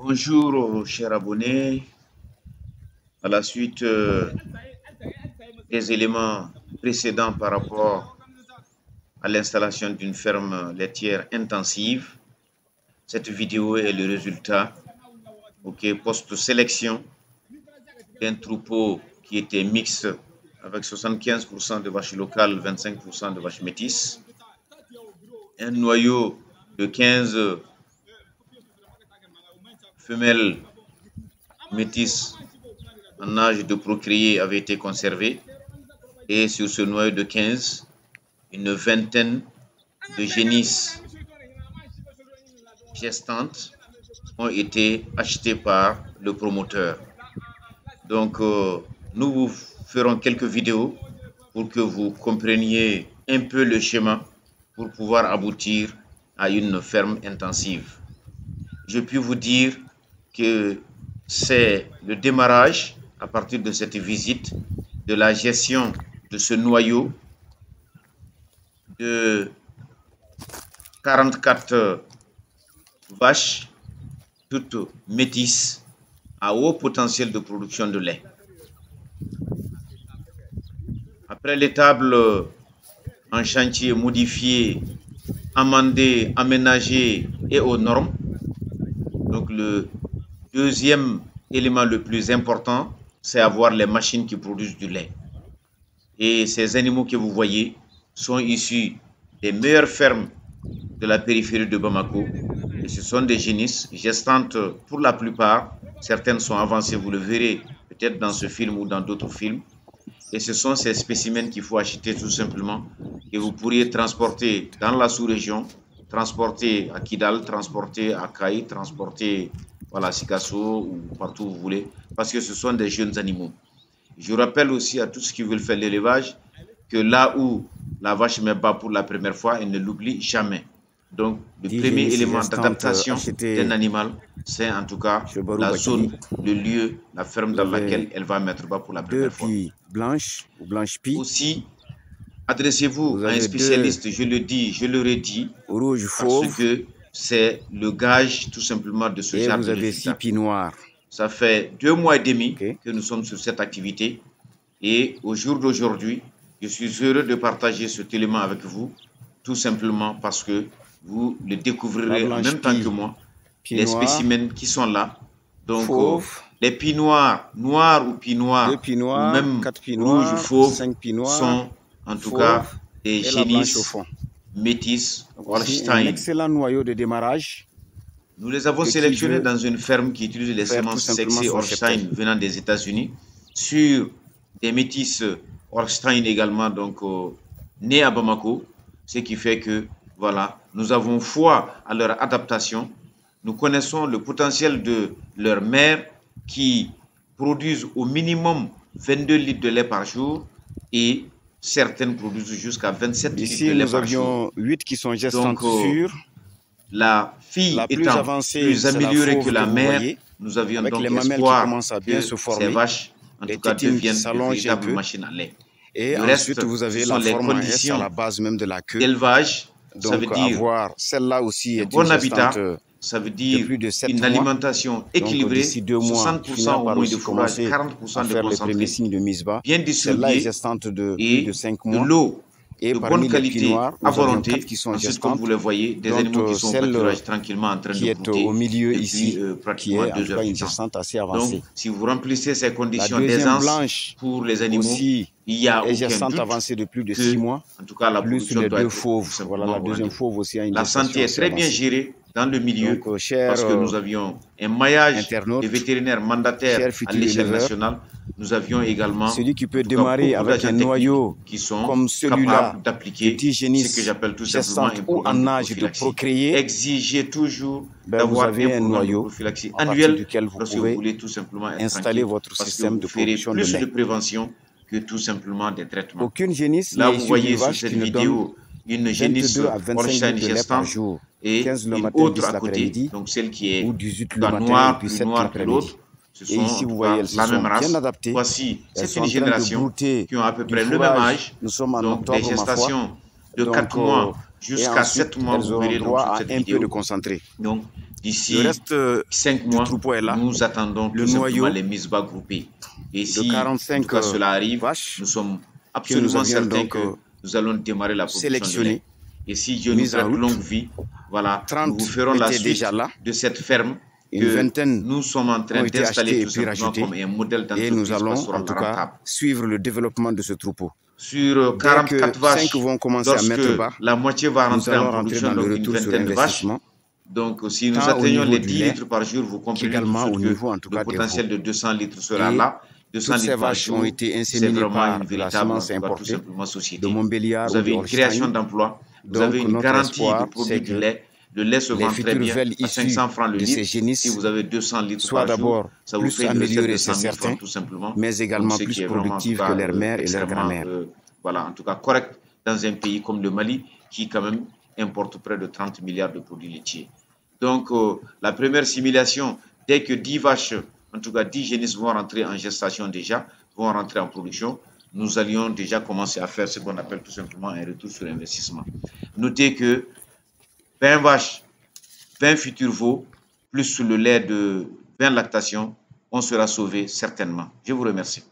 Bonjour, chers abonnés. À la suite des éléments précédents par rapport à l'installation d'une ferme laitière intensive, cette vidéo est le résultat post-sélection d'un troupeau qui était mixte avec 75% de vaches locales, 25% de vaches métisses, un noyau de 15 femelles métisses en âge de procréer avait été conservé, et sur ce noyau de 15, une vingtaine de génisses gestantes ont été achetées par le promoteur. Donc, nous vous ferons quelques vidéos pour que vous compreniez un peu le schéma pour pouvoir aboutir à une ferme intensive. Je puis vous dire que c'est le démarrage, à partir de cette visite, de la gestion de ce noyau de 44 vaches, toutes métisses, à haut potentiel de production de lait. Après l'étable en chantier modifié, amendé, aménagé et aux normes, donc le deuxième élément le plus important, c'est avoir les machines qui produisent du lait. Et ces animaux que vous voyez sont issus des meilleures fermes de la périphérie de Bamako. Et ce sont des génisses gestantes pour la plupart. Certaines sont avancées, vous le verrez peut-être dans ce film ou dans d'autres films. Et ce sont ces spécimens qu'il faut acheter tout simplement, que vous pourriez transporter dans la sous-région, transporter à Kidal, transporter à Kaï, transporter à Sikasso ou partout où vous voulez, parce que ce sont des jeunes animaux. Je rappelle aussi à tous ceux qui veulent faire l'élevage que là où la vache met bas pour la première fois, elle ne l'oublie jamais. Donc, le premier élément d'adaptation d'un animal, c'est en tout cas la zone, le lieu, la ferme dans laquelle elle va mettre bas pour la première fois. Blanche ou blanche pie. Aussi, adressez-vous à un spécialiste, je le dis, je le redis, rouge parce que c'est le gage tout simplement de ce genre de résultat. Vous avez 6 pies noires. Ça fait 2 mois et demi que nous sommes sur cette activité, et au jour d'aujourd'hui, je suis heureux de partager cet élément avec vous, tout simplement parce que vous le découvrirez en même temps que moi, les spécimens qui sont là. Donc, les pies noires, noires ou pies noires, ou même 4 pies rouges, noires, fauves, 5 pies noires, sont en tout cas des génisses métisses Holstein. Un excellent noyau de démarrage. Nous les avons sélectionnés dans une ferme qui utilise les semences sexy Holstein venant des États-Unis, sur des métisses Holstein également, donc nés à Bamako, ce qui fait que voilà, nous avons foi à leur adaptation. Nous connaissons le potentiel de leurs mères qui produisent au minimum 22 litres de lait par jour, et certaines produisent jusqu'à 27 litres de lait par jour. Ici, nous avions 8 qui sont gestantes sûres. La fille étant plus améliorée que la mère, nous avions donc espoir que ces vaches, en tout cas, deviennent de véritables machines à lait. Et le ensuite, reste, vous avez ce sont la les forme conditions à la base même de la queue. D'élevage, ça veut dire celle-là aussi un est bon une habitat, gestante ça veut dire plus de 7 une mois. alimentation équilibrée, d'ici 2 mois, 60% au moins de fourrage, 40% de faire les premiers concentré, signes de mise bas. bien Celle-là est distribué, gestante de et plus de 5 de mois. l'eau Et de parmi bonne les pies qualité noires, à nous avions volonté. 4 qui sont Ensuite, comme gestantes. vous le voyez, des dont animaux qui sont au celle pâturage tranquillement en train qui de est brouter au milieu depuis ici, qui pratiquement est en 2 tout heures cas du une temps. gestante assez Donc, avancée. si vous remplissez ces La conditions deuxième d'aisance blanche pour les animaux, aussi il n'y a est aucun gestante doute avancée de plus de que, 6 mois. en tout cas, la Plus production les doit 2 être tout fauves. simplement Voilà, la au deuxième rendez-vous. fauve aussi a une La gestation santé est assez très bien avancée. gérée dans le milieu, Donc, chers parce que nous avions un maillage internautes, de vétérinaires mandataires chers à futurs l'échelle éleveurs, nationale. Nous avions également celui qui peut en tout cas, démarrer beaucoup avec d'agents un techniques noyau qui sont comme celui-là, capables d'appliquer de 10 ce que génisses j'appelle tout simplement gestantes un ou programme en de âge de prophylaxie. procréer, Exigez toujours vous d'avoir avez un un programme de noyau prophylaxie à partir annuel duquel vous lorsque vous pouvez voulez tout simplement être installer tranquille, votre parce que système vous de ferez production de plus de lait. prévention que tout simplement des traitements. Aucune génisse Là, n'est vous issue voyez d'une sur vache cette qui ne donne vidéo une génisse 22 à 25 Holstein litres de lait par gestante jour, et 15 le une matin, autre 10 à côté, l'après-midi, donc celle qui est ou 18 le la matin et noire, puis plus 7 noire que l'après-midi. l'autre. Ce Et sont ici, en vous tout voyez, cas elles se la sont même race. bien adaptées. Voici, Elles c'est sont une en train de génération brouter qui ont à peu du près le même fourrage. âge, Nous sommes en donc des octobre, ma foi. gestations de Donc, 4 mois et jusqu'à ensuite, 7 mois, elles vous auront verrez donc droit sur à cette un peu de vidéo. concentré. Donc, D'ici Le reste 5 du mois, troupeau est là. nous attendons Le tout simplement noyau les Misbah groupés. Et de si en 45 tout cas cela arrive, vaches nous sommes que nous absolument avions certains donc que nous allons démarrer la production de lait. sélectionnées, Et si Dieu nous mises en prête route. longue vie, voilà, nous vous 30 ferons la étaient suite déjà là. de cette ferme Une que vingtaine nous sommes en train ont été d'installer achetés et tout puis simplement rachetés. comme un modèle Et nous d'entreprise allons en pastorale tout cas rentable. suivre le développement de ce troupeau. Sur Dès 44 que 5 vaches, vont commencer à mettre lorsque bas, la moitié va nous rentrer en allons rentrer production, dans le donc une retour sur vingtaine de vaches. investissement, Donc si nous tant au atteignons niveau les du 10 lait litres par jour, vous comprenez tout de qu'également suite au que niveau en tout le cas des potentiel veaux. de 200 litres sera Et là. 200 toutes ces litres par vaches ont jour, été c'est inséminées vraiment par une de la véritable, en semence tout cas, tout importée simplement de société. Montbéliard Vous ou avez de une création Holstein. d'emplois, vous Donc avez une notre garantie de espoir, produit c'est du que lait. Le lait se les vend très futures bien velles à issues 500 francs le de ces litre. Si génisses vous avez 200 litres soient par jour, d'abord ça vous plus fait une recette de améliorées, c'est 100 000 certain, francs tout simplement. mais Donc également ce plus qui est vraiment en tout productives que cas leur mère et leur extrêmement, grand-mère. voilà, en tout cas correct dans un pays comme le Mali qui quand même importe près de 30 milliards de produits laitiers. Donc la première simulation, dès que 10 vaches, en tout cas 10 génisses vont rentrer en gestation déjà, vont rentrer en production, nous allions déjà commencer à faire ce qu'on appelle tout simplement un retour sur investissement. Notez que 20 vaches, 20 futurs veaux, plus le lait de 20 lactations, on sera sauvé certainement. Je vous remercie.